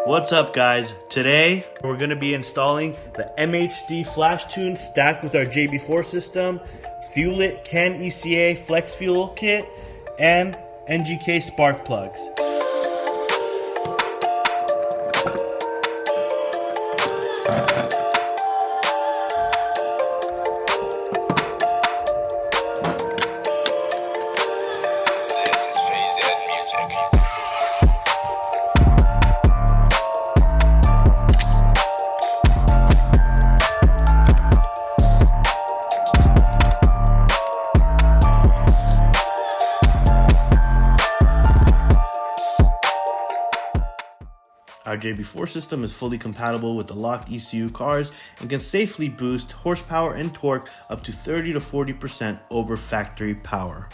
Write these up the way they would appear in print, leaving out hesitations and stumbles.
What's up guys? Today we're going to be installing the MHD flash tune stacked with our JB4 system, Fuelit CAN ECA Flex Fuel Kit, and NGK spark plugs. Our JB4 system is fully compatible with the locked ECU cars and can safely boost horsepower and torque up to 30 to 40% over factory power.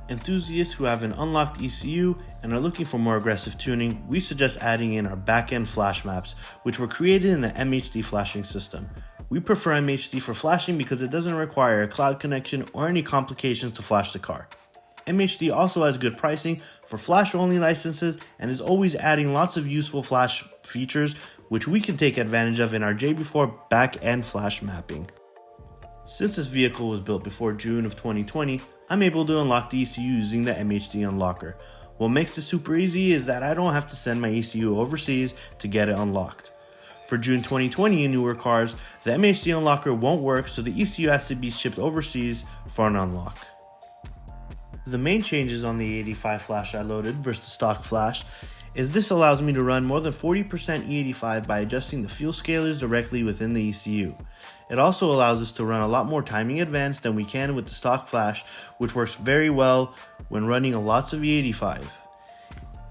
Enthusiasts who have an unlocked ECU and are looking for more aggressive tuning, we suggest adding in our backend flash maps, which were created in the MHD flashing system. We prefer MHD for flashing because it doesn't require a cloud connection or any complications to flash the car. MHD also has good pricing for flash-only licenses and is always adding lots of useful flash features, which we can take advantage of in our JB4 back-end flash mapping. Since this vehicle was built before June of 2020, I'm able to unlock the ECU using the MHD Unlocker. What makes it super easy is that I don't have to send my ECU overseas to get it unlocked. For June 2020 and newer cars, the MHD Unlocker won't work, so the ECU has to be shipped overseas for an unlock. The main changes on the E85 flash I loaded versus the stock flash is this allows me to run more than 40% E85 by adjusting the fuel scalars directly within the ECU. It also allows us to run a lot more timing advanced than we can with the stock flash, which works very well when running lots of E85.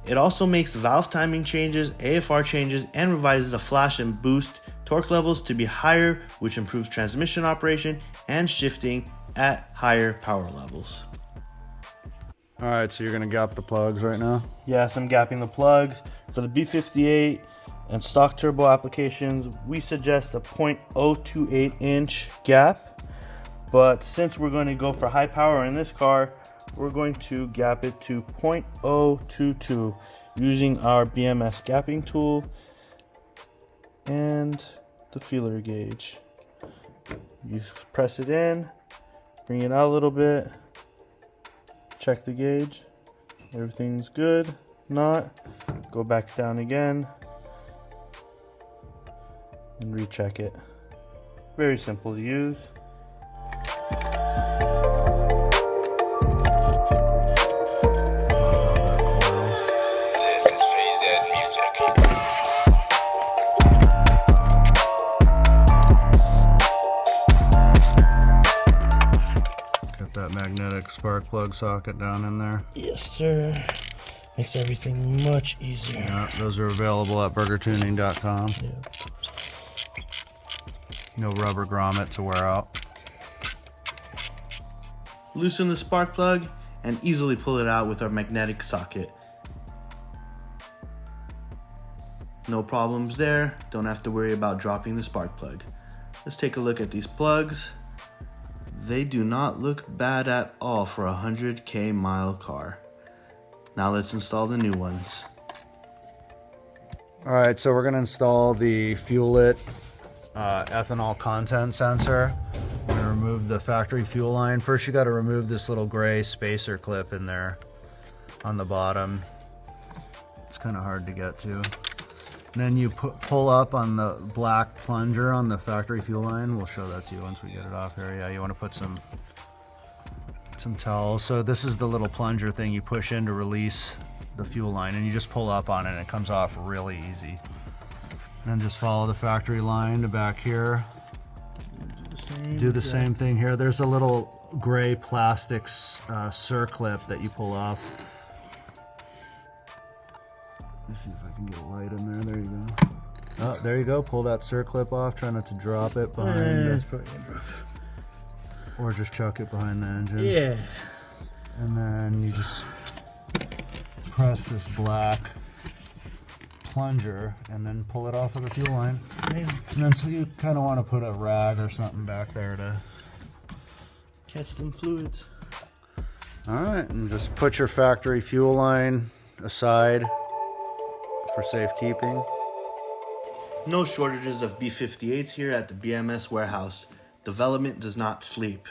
It also makes valve timing changes, AFR changes, and revises the flash and boost torque levels to be higher, which improves transmission operation and shifting at higher power levels. All right, so you're gonna gap the plugs right now? Yes, I'm gapping the plugs. For the B58 and stock turbo applications, we suggest a 0.028 inch gap. But since we're going to go for high power in this car, we're going to gap it to 0.022 using our BMS gapping tool and the feeler gauge. You press it in, bring it out a little bit. Check the gauge, everything's good. Not, go back down again and recheck it. Very simple to use. That magnetic spark plug socket down in there. Yes, sir. Makes everything much easier. Yeah, those are available at burgertuning.com. Yeah. No rubber grommet to wear out. Loosen the spark plug and easily pull it out with our magnetic socket. No problems there. Don't have to worry about dropping the spark plug. Let's take a look at these plugs. They do not look bad at all for a 100k mile car. Now let's install the new ones. All right, so we're gonna install the Fuelit ethanol content sensor. We're gonna remove the factory fuel line. First, you gotta remove this little gray spacer clip in there on the bottom. It's kind of hard to get to. And then you pull up on the black plunger on the factory fuel line. We'll show that to you once we get it off here. Yeah, you want to put some towels. So this is the little plunger thing you push in to release the fuel line, and you just pull up on it and it comes off really easy. And then just follow the factory line to back here. Do the same thing here. There's a little gray plastic circlip that you pull off. Let's see if I can get a light in there. There you go. Oh, there you go. Pull that circlip off. Try not to drop it behind or just chuck it behind the engine. Yeah. And then you just press this black plunger and then pull it off of the fuel line. Yeah. And then so you kind of want to put a rag or something back there to catch them fluids. All right, and just put your factory fuel line aside. for safekeeping. No shortages of B58s here at the BMS warehouse. Development does not sleep.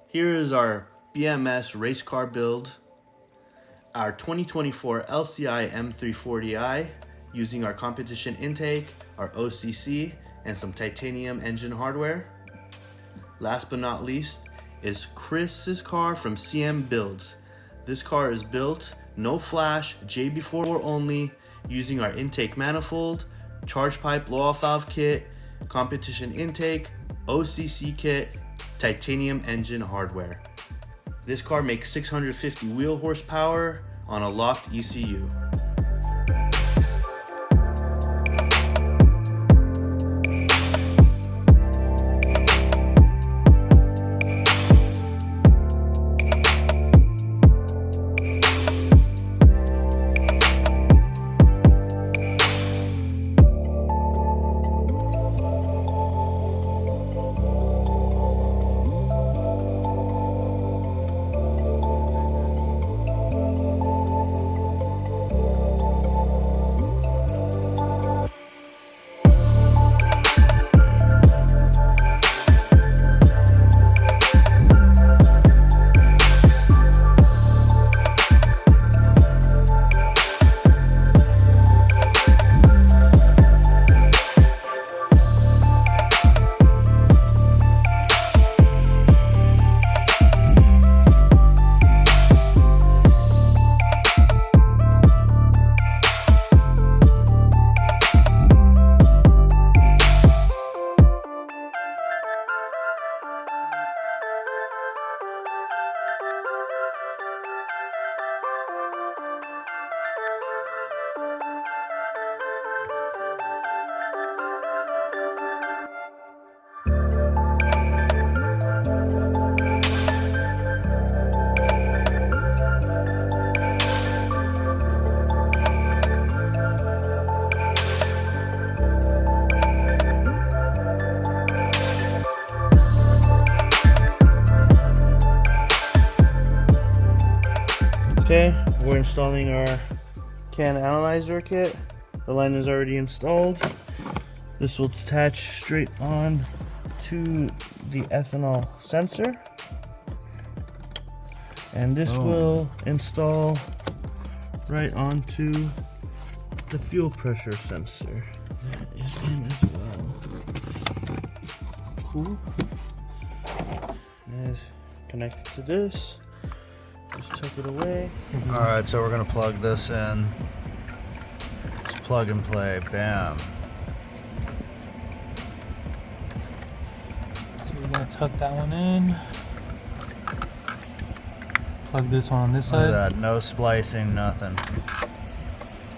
Here is our BMS race car build. Our 2024 LCI M340i using our competition intake, our OCC, and some titanium engine hardware. Last but not least is Chris's car from CM Builds. This car is built, no flash, JB4 only, using our intake manifold, charge pipe blow-off valve kit, competition intake, OCC kit, titanium engine hardware. This car makes 650 wheel horsepower on a locked ECU. Okay, we're installing our CAN analyzer kit. The line is already installed. This will attach straight on to the ethanol sensor. And this will install right onto the fuel pressure sensor. That is in as well. Cool. Is connected to this. Just took it away. Alright, so we're gonna plug this in. Just plug and play. Bam. So we're gonna tuck that one in. Plug this one on this Look side. at that. No splicing, nothing.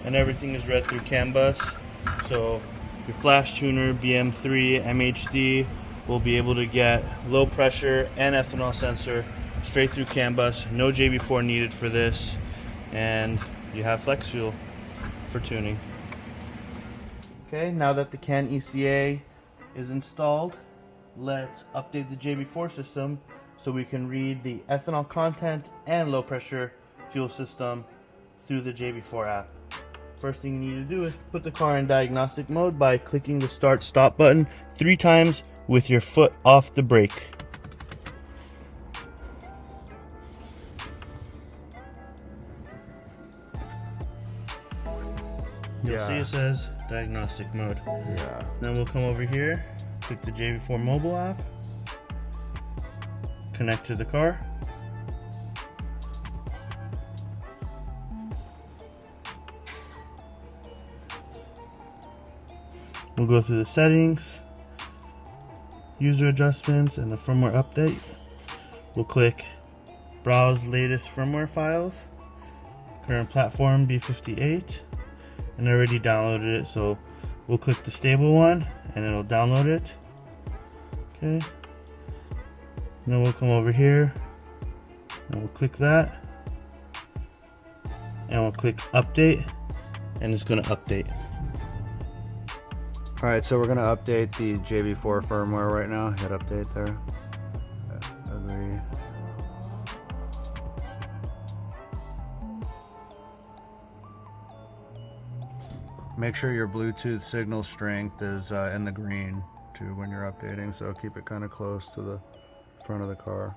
And everything is read through CAN bus. So your flash tuner, BM3, MHD will be able to get low pressure and ethanol sensor straight through CAN bus. No JB4 needed for this. And you have flex fuel for tuning. Okay, now that the CAN ECA is installed, let's update the JB4 system so we can read the ethanol content and low pressure fuel system through the JB4 app. First thing you need to do is put the car in diagnostic mode by clicking the start stop button 3 times with your foot off the brake. You'll see it says diagnostic mode. Yeah. Then we'll come over here, click the JB4 mobile app, connect to the car. We'll go through the settings, user adjustments, and the firmware update. We'll click browse latest firmware files, current platform B58, and I already downloaded it, so we'll click the stable one and it'll download it. Okay, then we'll come over here and we'll click that and we'll click update, and it's going to update. Alright, so we're going to update the JB4 firmware right now. Hit update there. Agree. Make sure your Bluetooth signal strength is in the green too when you're updating, so keep it kind of close to the front of the car.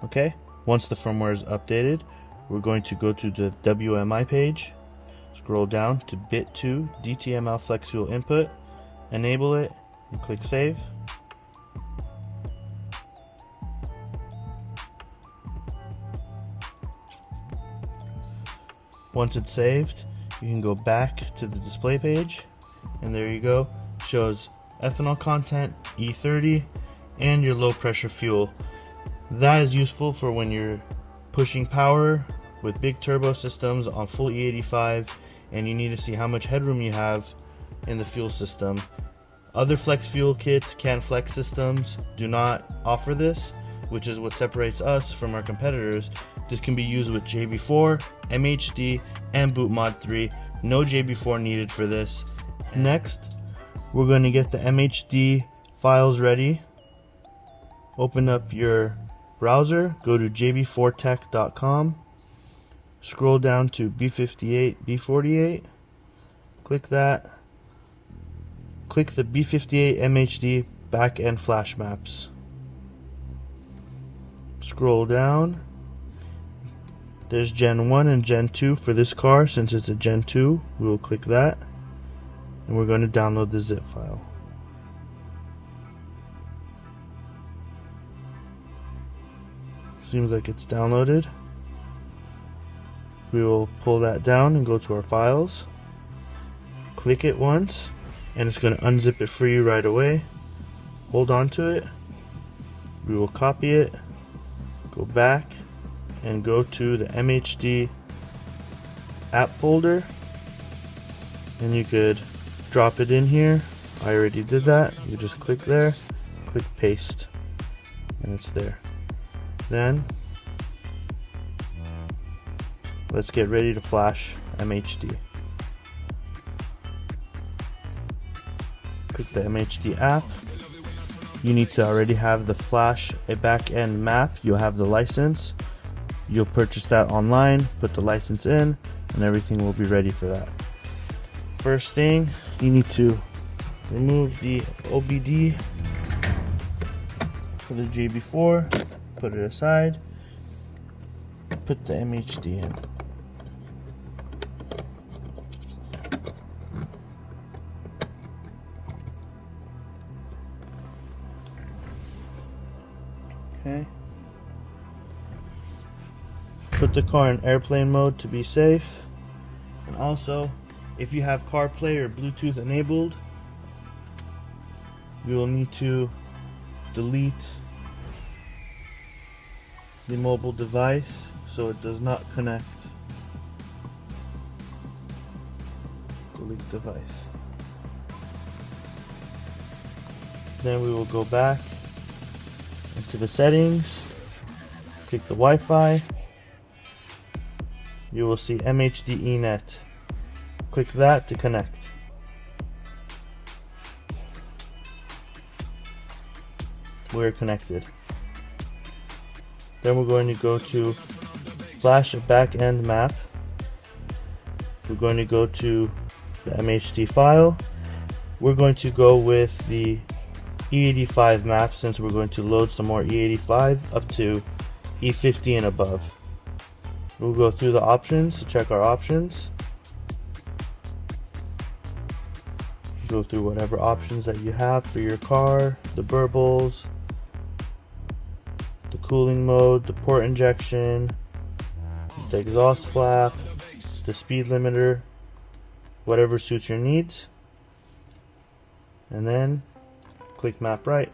Okay, once the firmware is updated, we're going to go to the WMI page, scroll down to bit2 DTML flex fuel input, enable it, and click save. Once it's saved, you can go back to the display page, and there you go. Shows ethanol content, E30, and your low pressure fuel. That is useful for when you're pushing power with big turbo systems on full E85 and you need to see how much headroom you have in the fuel system. Other flex fuel kits, CANflex systems do not offer this, which is what separates us from our competitors. This can be used with JB4, MHD, and Boot Mod 3. No JB4 needed for this. Next, we're going to get the MHD files ready. Open up your browser, go to jb4tech.com, scroll down to B58 B48, click that, click the B58 MHD backend flash maps. Scroll down. There's Gen 1 and Gen 2 for this car. Since it's a Gen 2, we will click that, and we're going to download the zip file. Seems like it's downloaded. We will pull that down and go to our files. Click it once, and it's going to unzip it for you right away. Hold on to it. We will copy it, go back, and go to the MHD app folder, and you could drop it in here. I already did that. You just click there, click paste, and it's there. Then let's get ready to flash MHD. Click the MHD app. You need to already have the flash a back-end map. You'll have the license. You'll purchase that online, put the license in, and everything will be ready for that. First thing, you need to remove the OBD for the JB4, put it aside, put the MHD in. Okay. Put the car in airplane mode to be safe. And also, if you have CarPlay or Bluetooth enabled, you will need to delete the mobile device so it does not connect. Delete device. Then we will go back into the settings, click the Wi-Fi. You will see MHD eNet. Click that to connect. We're connected. Then we're going to go to flash a back-end map. We're going to go to the MHD file. We're going to go with the E85 map since we're going to load some more E85 up to E50 and above. We'll go through the options to check our options. Go through whatever options that you have for your car, the burbles, the cooling mode, the port injection, the exhaust flap, the speed limiter, whatever suits your needs. And then click map right.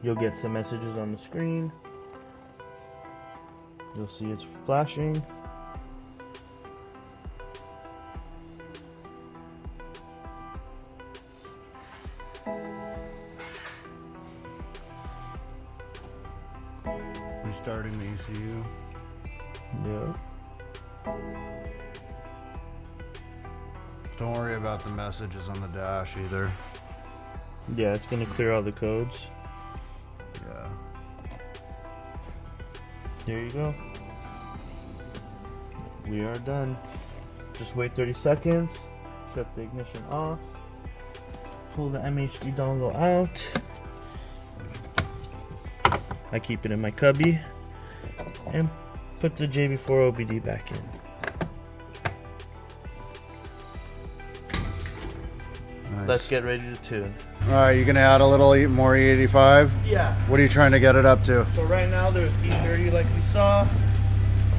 You'll get some messages on the screen. You'll see it's flashing. Restarting the ECU. Yeah. Don't worry about the messages on the dash either. Yeah, it's gonna clear all the codes. Yeah. There you go. We are done. Just wait 30 seconds. Shut the ignition off. Pull the MHD dongle out. I keep it in my cubby. And put the JB4 OBD back in. Nice. Let's get ready to tune. Alright, you gonna add a little more E85? Yeah. What are you trying to get it up to? So right now there's E30 like we saw.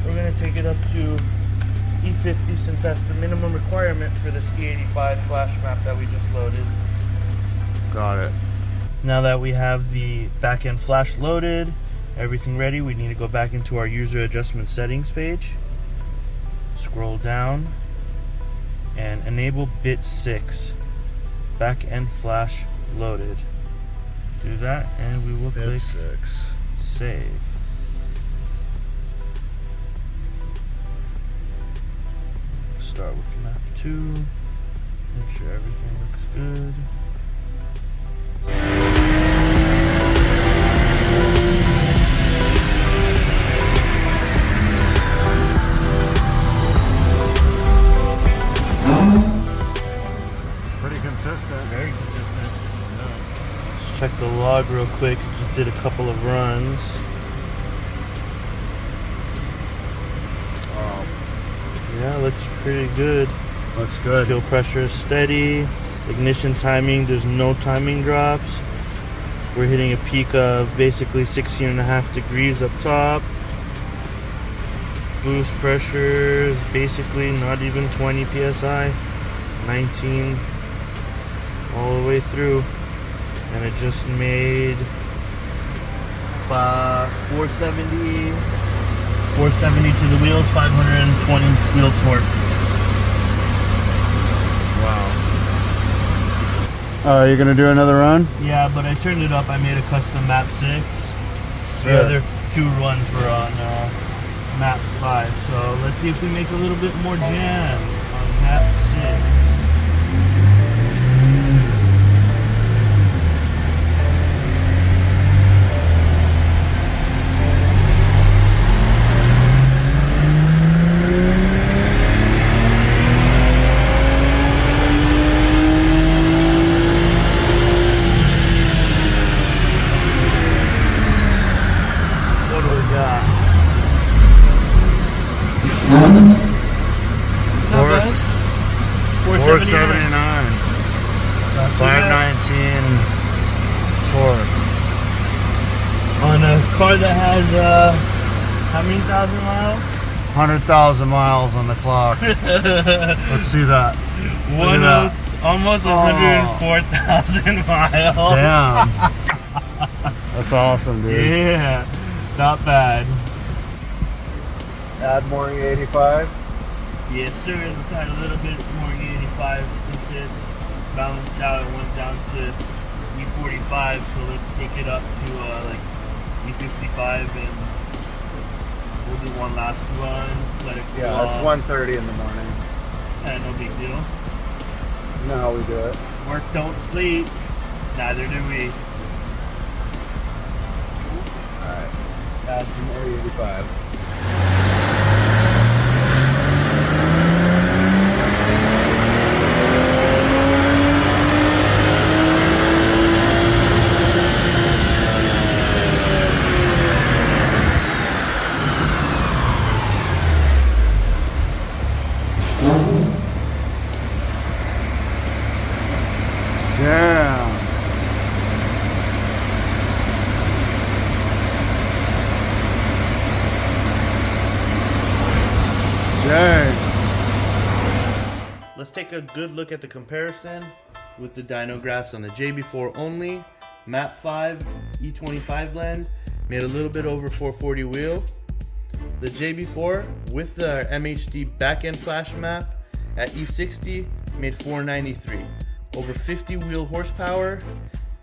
We're gonna take it up to E50 since that's the minimum requirement for this E85 flash map that we just loaded. Got it. Now that we have the backend flash loaded, everything ready, we need to go back into our user adjustment settings page. Scroll down and enable bit 6. Backend flash loaded. Do that and we will click 6. save. Start with map 2. Make sure everything looks good. Pretty consistent. Very consistent. Let's check the log real quick. Just did a couple of runs. Wow. Yeah, looks pretty good. Looks good. Fuel pressure is steady. Ignition timing, there's no timing drops. We're hitting a peak of basically 16.5 degrees up top. Boost pressure is basically not even 20 psi. 19 all the way through. And it just made 470 to the wheels, 520 wheel torque. Wow. You gonna do another run? Yeah, but I turned it up. I made a custom map 6. Sure. The other 2 runs were on map 5. So let's see if we make a little bit more jam on map 6. Not bad. 479. 519 torque. On a car that has how many thousand miles? 100,000 miles on the clock. Let's see that. Almost 104,000 miles. Damn. That's awesome, dude. Yeah, not bad. Add more E85. Yes, sir. Let's add a little bit more E85 since it balanced out and went down to E45. So let's take it up to like E55 and we'll do one last run. Let it cool Yeah, it's off. 1:30 in the morning. Yeah, no big deal. You know how we do it. Work don't sleep. Neither do we. Alright. Add some more E85. Damn. Dang. Let's take a good look at the comparison with the dyno graphs on the JB4 only, map 5, E25 blend, made a little bit over 440 wheel. The JB4 with the MHD backend flash map at E60 made 493, over 50 wheel horsepower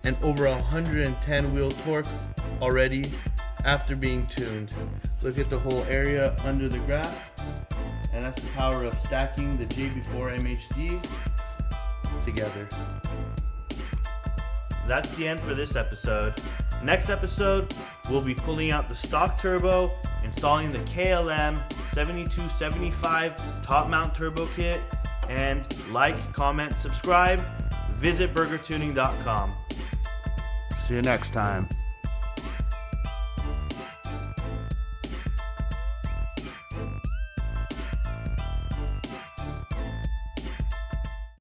and over 110 wheel torque already after being tuned. Look at the whole area under the graph. And that's the power of stacking the JB4 MHD together. That's the end for this episode. Next episode, we'll be pulling out the stock turbo, installing the KLM 7275 top mount turbo kit, and like, comment, subscribe. Visit burgertuning.com. See you next time.